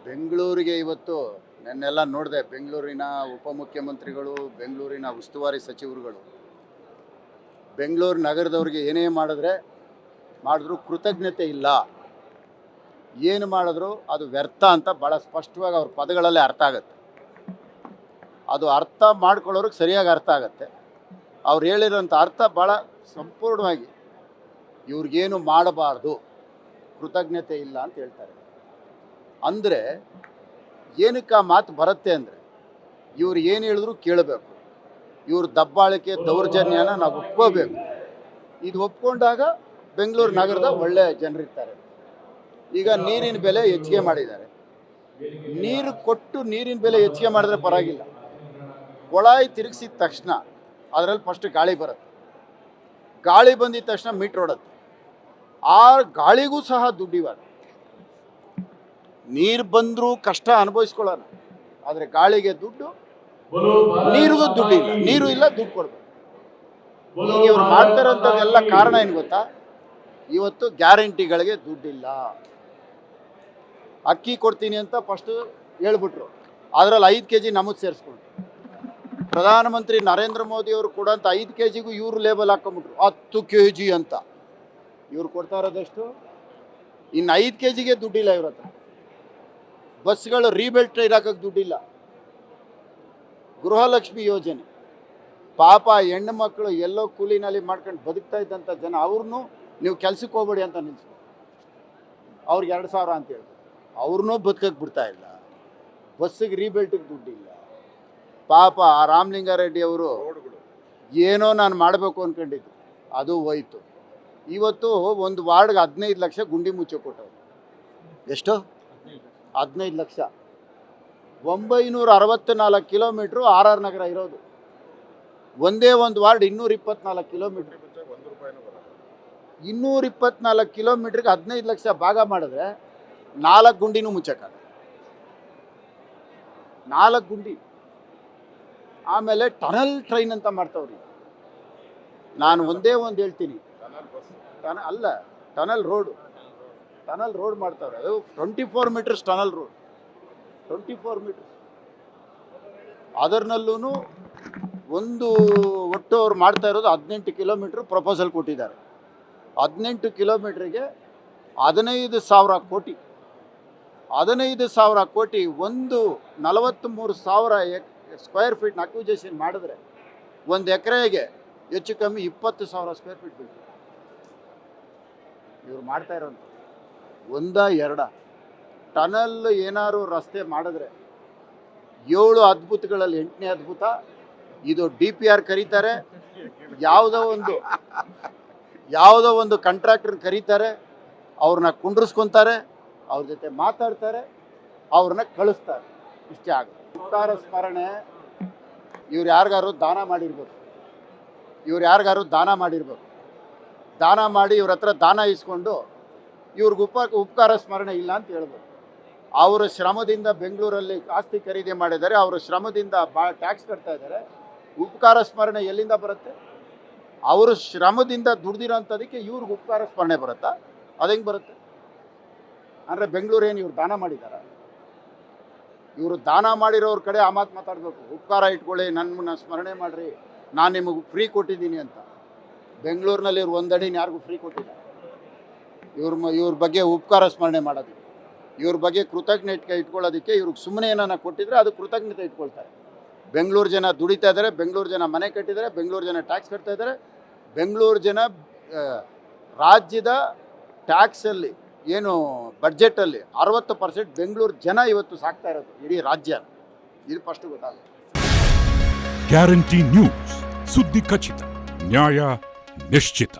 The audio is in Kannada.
ಬೆಂಗಳೂರಿಗೆ ಇವತ್ತು ನೆನ್ನೆಲ್ಲ ನೋಡಿದೆ. ಬೆಂಗಳೂರಿನ ಉಪಮುಖ್ಯಮಂತ್ರಿಗಳು, ಬೆಂಗಳೂರಿನ ಉಸ್ತುವಾರಿ ಸಚಿವರುಗಳು ಬೆಂಗಳೂರು ನಗರದವ್ರಿಗೆ ಏನೇ ಮಾಡಿದ್ರು ಕೃತಜ್ಞತೆ ಇಲ್ಲ, ಏನು ಮಾಡಿದ್ರು ಅದು ವ್ಯರ್ಥ ಅಂತ ಭಾಳ ಸ್ಪಷ್ಟವಾಗಿ ಅವ್ರ ಪದಗಳಲ್ಲೇ ಅರ್ಥ ಆಗುತ್ತೆ. ಅದು ಅರ್ಥ ಮಾಡ್ಕೊಳ್ಳೋರಿಗೆ ಸರಿಯಾಗಿ ಅರ್ಥ ಆಗುತ್ತೆ. ಅವ್ರು ಹೇಳಿರೋಂಥ ಅರ್ಥ ಭಾಳ ಸಂಪೂರ್ಣವಾಗಿ ಇವ್ರಿಗೇನು ಮಾಡಬಾರ್ದು, ಕೃತಜ್ಞತೆ ಇಲ್ಲ ಅಂತ ಹೇಳ್ತಾರೆ. ಅಂದರೆ ಏನಕ್ಕೆ ಆ ಮಾತು ಬರುತ್ತೆ ಅಂದರೆ, ಇವ್ರು ಏನು ಹೇಳಿದ್ರು ಕೇಳಬೇಕು, ಇವ್ರ ದಬ್ಬಾಳಿಕೆ ದೌರ್ಜನ್ಯನ ನಾವು ಒಪ್ಕೋಬೇಕು. ಇದು ಒಪ್ಕೊಂಡಾಗ ಬೆಂಗಳೂರು ನಗರದ ಒಳ್ಳೆ ಜನರಿರ್ತಾರೆ. ಈಗ ನೀರಿನ ಬೆಲೆ ಹೆಚ್ಚಿಗೆ ಮಾಡಿದ್ದಾರೆ. ನೀರು ಕೊಟ್ಟು ನೀರಿನ ಬೆಲೆ ಹೆಚ್ಚಿಗೆ ಮಾಡಿದ್ರೆ ಪರವಾಗಿಲ್ಲ. ಕೊಳಾಯಿ ತಿರುಗಿಸಿದ ತಕ್ಷಣ ಅದರಲ್ಲಿ ಫಸ್ಟ್ ಗಾಳಿ ಬರುತ್ತೆ. ಗಾಳಿ ಬಂದಿದ ತಕ್ಷಣ ಮೀಟ್ರ್ ಹೊಡುತ್ತೆ. ಆ ಗಾಳಿಗೂ ಸಹ ದುಡ್ಡಿವಾಗ. ನೀರು ಬಂದರೂ ಕಷ್ಟ ಅನುಭವಿಸ್ಕೊಳ್ಳೋಣ, ಆದರೆ ಗಾಳಿಗೆ ದುಡ್ಡು, ನೀರಿಗೂ ದುಡ್ಡಿಲ್ಲ. ನೀರು ಇಲ್ಲ, ದುಡ್ಡು ಕೊಡ್ಬೇಕು. ಈಗ ಇವ್ರು ಮಾಡ್ತಾರಂಥದ್ದೆಲ್ಲ ಕಾರಣ ಏನು ಗೊತ್ತಾ? ಇವತ್ತು ಗ್ಯಾರಂಟಿಗಳಿಗೆ ದುಡ್ಡಿಲ್ಲ. ಅಕ್ಕಿ ಕೊಡ್ತೀನಿ ಅಂತ ಫಸ್ಟ್ ಹೇಳ್ಬಿಟ್ರು, ಅದರಲ್ಲಿ 5 kg ನಮಗೆ ಸೇರಿಸ್ಕೊಂಡು. ಪ್ರಧಾನಮಂತ್ರಿ ನರೇಂದ್ರ ಮೋದಿ ಅವರು ಕೊಡೋಂಥ 5 kgಗೂ ಇವರು ಲೇಬಲ್ ಹಾಕೊಂಬಿಟ್ರು 10 kg ಅಂತ. ಇವ್ರು ಕೊಡ್ತಾ ಇರೋದೆಷ್ಟು? ಇನ್ನು 5 kgಗೆ ದುಡ್ಡಿಲ್ಲ ಇವ್ರ ಹತ್ರ. ಬಸ್ಗಳು ರೀಬೆಲ್ಟ್ ಇರಾಕಕ್ಕೆ ದುಡ್ಡಿಲ್ಲ. ಗೃಹಲಕ್ಷ್ಮಿ ಯೋಜನೆ, ಪಾಪ ಹೆಣ್ಣು ಮಕ್ಕಳು ಎಲ್ಲೋ ಕೂಲಿನಲ್ಲಿ ಮಾಡ್ಕೊಂಡು ಬದುಕ್ತಾ ಇದ್ದಂಥ ಜನ, ಅವ್ರನ್ನೂ ನೀವು ಕೆಲ್ಸಕ್ಕೆ ಹೋಗ್ಬೇಡಿ ಅಂತ ನಿಲ್ಲಿಸ್ಬೇಕು. ಅವ್ರಿಗೆ 2000 ಅಂತ ಹೇಳ್ತಾರೆ. ಅವ್ರನ್ನೂ ಬದುಕಕ್ಕೆ ಬಿಡ್ತಾ ಇಲ್ಲ. ಬಸ್ಸಿಗೆ ರೀಬೆಲ್ಟಿಗೆ ದುಡ್ಡಿಲ್ಲ. ಪಾಪ ಆ ರಾಮಲಿಂಗಾರೆಡ್ಡಿ ಅವರು ಏನೋ ನಾನು ಮಾಡಬೇಕು ಅಂದ್ಕೊಂಡಿದ್ದು, ಅದು ಹೋಯ್ತು. ಇವತ್ತು ಒಂದು ವಾರ್ಡ್ಗೆ 15 ಲಕ್ಷ ಗುಂಡಿ ಮುಚ್ಚೆ ಕೊಟ್ಟರು. ಎಷ್ಟು? 15 ಲಕ್ಷ. 964 ಕಿಲೋಮೀಟ್ರು RR ನಗರ ಇರೋದು. ಒಂದೇ ಒಂದು ವಾರ್ಡ್ 224 ಕಿಲೋಮೀಟ್ರ್. 224 ಕಿಲೋಮೀಟ್ರಿಗೆ 15 ಲಕ್ಷ ಭಾಗ ಮಾಡಿದ್ರೆ 4 ಗುಂಡಿನೂ ಮುಚ್ಚಕ್ಕಾಗ. 4 ಗುಂಡಿ. ಆಮೇಲೆ ಟನಲ್ ಟ್ರೈನ್ ಅಂತ ಮಾಡ್ತಾವ್ರಿ. ನಾನು ಒಂದೇ ಒಂದು ಹೇಳ್ತೀನಿ, ಟನಲ್ ರೋಡ್ ಮಾಡ್ತಾವ್ರೆ. ಅದು 24 ಮೀಟರ್ಸ್ ಟನಲ್ ರೋಡ್, 24 ಮೀಟರ್ಸ್. ಅದರಲ್ಲೂ ಒಂದು ಒಟ್ಟು ಅವ್ರು ಮಾಡ್ತಾ ಇರೋದು 18 ಕಿಲೋಮೀಟ್ರ್ ಪ್ರಪೋಸಲ್ ಕೊಟ್ಟಿದ್ದಾರೆ. 18 ಕಿಲೋಮೀಟ್ರಿಗೆ 15,000 ಕೋಟಿ. 15,000 ಕೋಟಿ. ಒಂದು 43,000 ಸ್ಕ್ವೇರ್ ಫೀಟ್ನ ಅಕ್ವಿಜೇಷನ್ ಮಾಡಿದ್ರೆ 1 ಎಕರೆಗೆ ಹೆಚ್ಚು ಕಮ್ಮಿ 20,000 ಸ್ಕ್ವೇರ್ ಫೀಟ್ ಬೇಕು. ಇವ್ರು ಮಾಡ್ತಾ ಇರೋಂಥ 1-2 ಟನಲ್ ಏನಾದ್ರು ರಸ್ತೆ ಮಾಡಿದ್ರೆ 7 ಅದ್ಭುತಗಳಲ್ಲಿ 8ನೇ ಅದ್ಭುತ ಇದು. DPR ಕರೀತಾರೆ, ಯಾವುದೋ ಒಂದು ಕಾಂಟ್ರಾಕ್ಟರ್ ಕರೀತಾರೆ, ಅವ್ರನ್ನ ಕುಂಡ್ರಿಸ್ಕೊತಾರೆ, ಅವ್ರ ಜೊತೆ ಮಾತಾಡ್ತಾರೆ, ಅವ್ರನ್ನ ಕಳಿಸ್ತಾರೆ. ಇಷ್ಟೇ ಆಗುತ್ತೆ. ಉಪಕಾರ ಸ್ಮರಣೆ ಇವ್ರು ಯಾರಿಗಾರು ದಾನ ಮಾಡಿರ್ಬೇಕು. ದಾನ ಮಾಡಿ ಇವ್ರ ಹತ್ರ ದಾನ ಇಸ್ಕೊಂಡು ಇವ್ರಿಗೆ ಉಪಕಾರ ಸ್ಮರಣೆ ಇಲ್ಲ ಅಂತ ಹೇಳ್ಬೋದು. ಅವರ ಶ್ರಮದಿಂದ ಬೆಂಗಳೂರಲ್ಲಿ ಆಸ್ತಿ ಖರೀದಿ ಮಾಡಿದ್ದಾರೆ, ಅವರ ಶ್ರಮದಿಂದ ಟ್ಯಾಕ್ಸ್ ಕಟ್ತಾ ಇದ್ದಾರೆ. ಉಪಕಾರ ಸ್ಮರಣೆ ಎಲ್ಲಿಂದ ಬರುತ್ತೆ? ಅವರ ಶ್ರಮದಿಂದ ದುಡ್ದಿರೋಂಥದಕ್ಕೆ ಇವ್ರಿಗೆ ಉಪಕಾರ ಸ್ಮರಣೆ ಬರುತ್ತಾ? ಅದು ಹೆಂಗೆ ಬರುತ್ತೆ? ಅಂದರೆ ಬೆಂಗಳೂರೇನು ಇವ್ರು ದಾನ ಮಾಡಿದಾರ? ಇವರು ದಾನ ಮಾಡಿರೋರ ಕಡೆ ಆ ಮಾತು ಮಾತಾಡಬೇಕು. ಉಪಕಾರ ಇಟ್ಕೊಳ್ಳಿ, ನನ್ನನ್ನು ಸ್ಮರಣೆ ಮಾಡಿರಿ, ನಾನು ನಿಮಗೆ ಫ್ರೀ ಕೊಟ್ಟಿದ್ದೀನಿ ಅಂತ. ಬೆಂಗಳೂರಿನಲ್ಲಿ ಇವ್ರು 1 ಅಡಿನ ಯಾರಿಗೂ ಫ್ರೀ ಕೊಟ್ಟಿದ್ದಾರೆ? ಇವ್ರ ಬಗ್ಗೆ ಉಪಕಾರ ಸ್ಮರಣೆ ಮಾಡೋದಕ್ಕೆ, ಇವ್ರ ಬಗ್ಗೆ ಕೃತಜ್ಞತೆ ಇಟ್ಕೊಳ್ಳೋದಕ್ಕೆ ಇವ್ರಿಗೆ ಸುಮ್ಮನೆ ಏನಾನ ಕೊಟ್ಟಿದ್ರೆ ಅದು ಕೃತಜ್ಞತೆ ಇಟ್ಕೊಳ್ತಾರೆ. ಬೆಂಗಳೂರು ಜನ ದುಡಿತಾ ಇದ್ದಾರೆ, ಬೆಂಗಳೂರು ಜನ ಮನೆ ಕಟ್ಟಿದ್ದಾರೆ, ಬೆಂಗಳೂರು ಜನ ಟ್ಯಾಕ್ಸ್ ಕಟ್ತಾ ಇದ್ದಾರೆ. ಬೆಂಗಳೂರು ಜನ ರಾಜ್ಯದ ಟ್ಯಾಕ್ಸಲ್ಲಿ ಏನು ಬಡ್ಜೆಟಲ್ಲಿ 60% ಬೆಂಗಳೂರು ಜನ ಇವತ್ತು ಸಾಕ್ತಾ ಇರೋದು ಇಡೀ ರಾಜ್ಯ. ಇದು ಫಸ್ಟ್ ಗೊತ್ತಾಗುತ್ತೆ. ಗ್ಯಾರಂಟಿ ನ್ಯೂಸ್, ಸುದ್ದಿ ಖಚಿತ, ನ್ಯಾಯ ನಿಶ್ಚಿತ.